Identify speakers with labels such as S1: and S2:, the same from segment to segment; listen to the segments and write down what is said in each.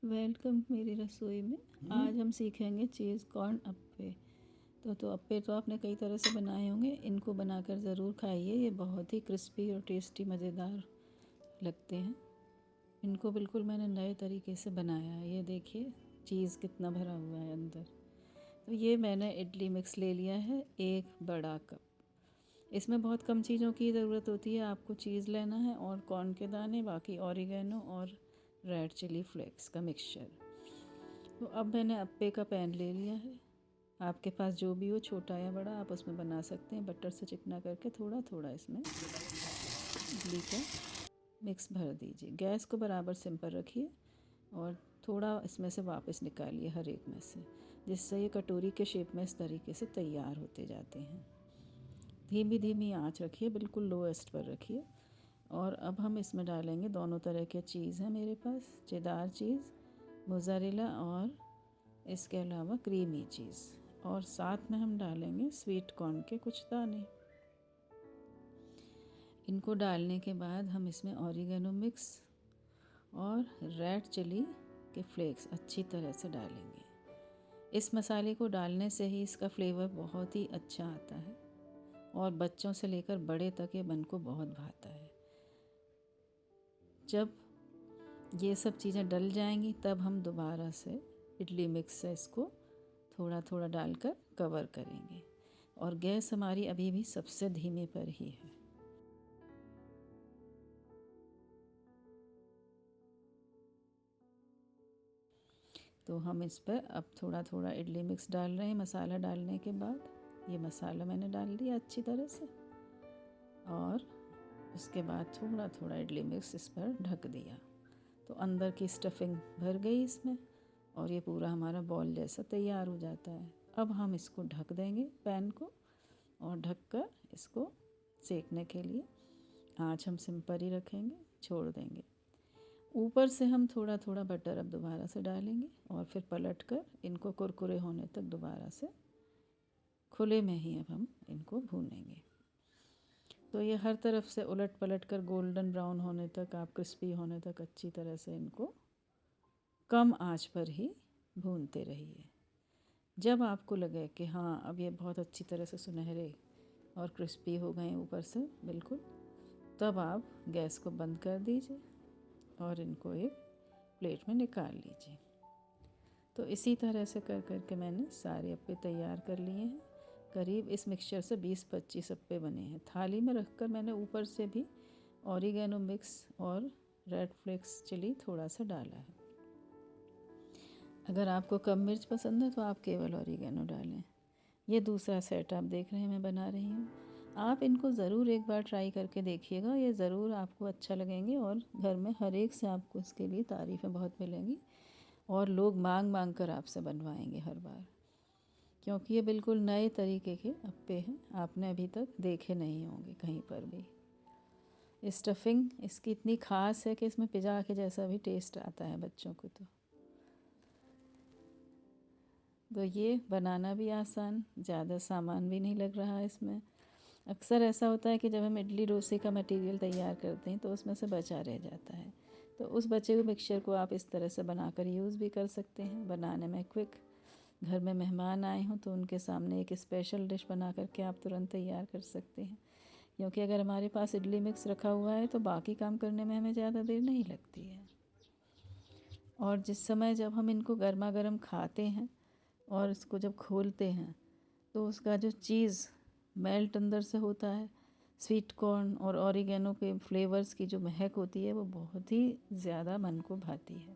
S1: Welcome मेरी रसोई में। आज हम सीखेंगे चीज़ कॉर्न अप्पे। तो अप्पे तो आपने कई तरह से बनाए होंगे, इनको बनाकर ज़रूर खाइए। ये बहुत ही क्रिस्पी और टेस्टी मज़ेदार लगते हैं। इनको बिल्कुल मैंने नए तरीके से बनाया है। ये देखिए चीज़ कितना भरा हुआ है अंदर। तो ये मैंने इडली मिक्स ले लिया है, एक बड़ा कप। इसमें बहुत कम चीज़ों की ज़रूरत होती है। आपको चीज़ लेना है और कॉर्न के दाने, बाकी ऑरिगेनो और रेड चिली फ्लेक्स का मिक्सचर। तो अब मैंने अप्पे का पैन ले लिया है। आपके पास जो भी हो, छोटा या बड़ा, आप उसमें बना सकते हैं। बटर से चिकना करके थोड़ा थोड़ा इसमें इडली का मिक्स भर दीजिए। गैस को बराबर सिम पर रखिए और थोड़ा इसमें से वापस निकालिए हर एक में से, जिससे ये कटोरी के शेप में इस तरीके से तैयार होते जाते हैं। धीमी धीमी आंच रखिए, बिल्कुल लोएस्ट पर रखिए। और अब हम इसमें डालेंगे दोनों तरह के चीज़ हैं मेरे पास, चेदार चीज़, मोज़रेला और इसके अलावा क्रीमी चीज़। और साथ में हम डालेंगे स्वीट कॉर्न के कुछ दाने। इनको डालने के बाद हम इसमें ऑरिगेनो मिक्स और रेड चिली के फ्लेक्स अच्छी तरह से डालेंगे। इस मसाले को डालने से ही इसका फ्लेवर बहुत ही अच्छा आता है और बच्चों से लेकर बड़े तक ये मन को बहुत भाता है। जब ये सब चीज़ें डल जाएंगी तब हम दोबारा से इडली मिक्स से इसको थोड़ा थोड़ा डालकर कवर करेंगे। और गैस हमारी अभी भी सबसे धीमे पर ही है। तो हम इस पर अब थोड़ा थोड़ा इडली मिक्स डाल रहे हैं। मसाला डालने के बाद ये मसाला मैंने डाल दिया अच्छी तरह से, और उसके बाद थोड़ा थोड़ा इडली मिक्स इस पर ढक दिया। तो अंदर की स्टफिंग भर गई इसमें और ये पूरा हमारा बॉल जैसा तैयार हो जाता है। अब हम इसको ढक देंगे पैन को, और ढककर इसको सेकने के लिए आँच हम सिम पर ही रखेंगे, छोड़ देंगे। ऊपर से हम थोड़ा थोड़ा बटर अब दोबारा से डालेंगे और फिर पलट कर इनको कुरकुरे होने तक दोबारा से खुले में ही अब हम इनको भूनेंगे। तो ये हर तरफ से उलट पलट कर गोल्डन ब्राउन होने तक, आप क्रिस्पी होने तक अच्छी तरह से इनको कम आंच पर ही भूनते रहिए। जब आपको लगे कि हाँ अब ये बहुत अच्छी तरह से सुनहरे और क्रिस्पी हो गए ऊपर से बिल्कुल, तब आप गैस को बंद कर दीजिए और इनको एक प्लेट में निकाल लीजिए। तो इसी तरह से कर कर के मैंने सारे अप्पे तैयार कर लिए हैं। करीब इस मिक्सचर से 20-25 अप्पे बने हैं। थाली में रखकर मैंने ऊपर से भी ऑरिगेनो मिक्स और रेड फ्लेक्स चिली थोड़ा सा डाला है। अगर आपको कम मिर्च पसंद है तो आप केवल ऑरिगेनो डालें। ये दूसरा सेट आप देख रहे हैं मैं बना रही हूँ। आप इनको ज़रूर एक बार ट्राई करके देखिएगा, ये ज़रूर आपको अच्छा लगेंगे और घर में हर एक से आपको इसके लिए तारीफ़ें बहुत मिलेंगी और लोग मांग मांग कर आपसे बनवाएंगे हर बार, क्योंकि ये बिल्कुल नए तरीके के अप्पे हैं, आपने अभी तक देखे नहीं होंगे कहीं पर भी। स्टफिंग इसकी इतनी ख़ास है कि इसमें पिज़्ज़ा के जैसा भी टेस्ट आता है बच्चों को। तो ये बनाना भी आसान, ज़्यादा सामान भी नहीं लग रहा है इसमें। अक्सर ऐसा होता है कि जब हम इडली डोसे का मटेरियल तैयार करते हैं तो उसमें से बचा रह जाता है, तो उस बचे हुए मिक्सचर को आप इस तरह से बनाकर यूज़ भी कर सकते हैं। बनाने में क्विक, घर में मेहमान आए हों तो उनके सामने एक स्पेशल डिश बना करके आप तुरंत तैयार कर सकते हैं, क्योंकि अगर हमारे पास इडली मिक्स रखा हुआ है तो बाकी काम करने में हमें ज़्यादा देर नहीं लगती है। और जिस समय जब हम इनको गर्मा गर्म खाते हैं और इसको जब खोलते हैं तो उसका जो चीज़ मेल्ट अंदर से होता है, स्वीट कॉर्न और ऑरिगेनो के फ्लेवर्स की जो महक होती है वो बहुत ही ज़्यादा मन को भाती है।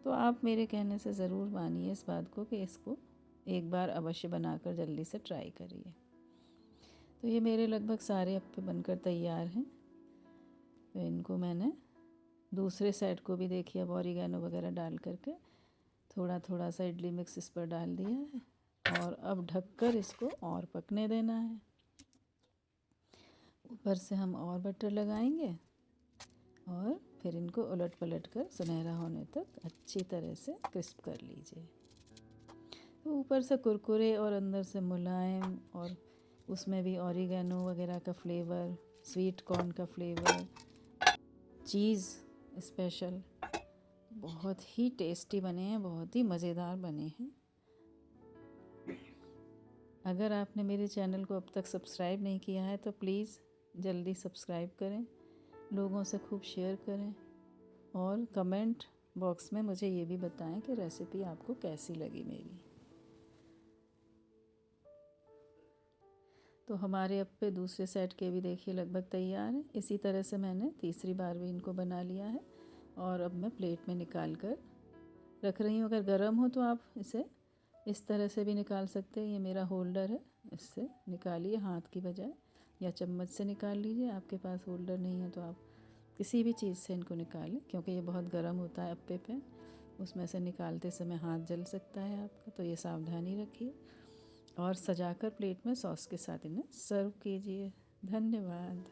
S1: तो आप मेरे कहने से ज़रूर मानिए इस बात को कि इसको एक बार अवश्य बनाकर जल्दी से ट्राई करिए। तो ये मेरे लगभग सारे अप्पे बनकर तैयार हैं। तो इनको मैंने दूसरे साइड को भी देखिए अब ऑरिगेनो वगैरह डाल करके थोड़ा थोड़ा सा इडली मिक्स इस पर डाल दिया है और अब ढककर इसको और पकने देना है। ऊपर से हम और बटर लगाएंगे और फिर इनको उलट पलट कर सुनहरा होने तक अच्छी तरह से क्रिस्प कर लीजिए। तो ऊपर से कुरकुरे और अंदर से मुलायम, और उसमें भी ऑरिगेनो वगैरह का फ्लेवर, स्वीट कॉर्न का फ्लेवर, चीज़ स्पेशल। बहुत ही टेस्टी बने हैं, बहुत ही मज़ेदार बने हैं। अगर आपने मेरे चैनल को अब तक सब्सक्राइब नहीं किया है तो प्लीज़ जल्दी सब्सक्राइब करें, लोगों से खूब शेयर करें और कमेंट बॉक्स में मुझे ये भी बताएं कि रेसिपी आपको कैसी लगी मेरी। तो हमारे अप्पे दूसरे सेट के भी देखिए लगभग तैयार हैं। इसी तरह से मैंने तीसरी बार भी इनको बना लिया है और अब मैं प्लेट में निकाल कर रख रही हूँ। अगर गर्म हो तो आप इसे इस तरह से भी निकाल सकते हैं। ये मेरा होल्डर है, इससे निकालिए हाथ की बजाय, या चम्मच से निकाल लीजिए। आपके पास होल्डर नहीं है तो आप किसी भी चीज़ से इनको निकालें, क्योंकि ये बहुत गर्म होता है अप्पे पे। उसमें से निकालते समय हाथ जल सकता है आपका, तो ये सावधानी रखिए। और सजाकर प्लेट में सॉस के साथ इन्हें सर्व कीजिए। धन्यवाद।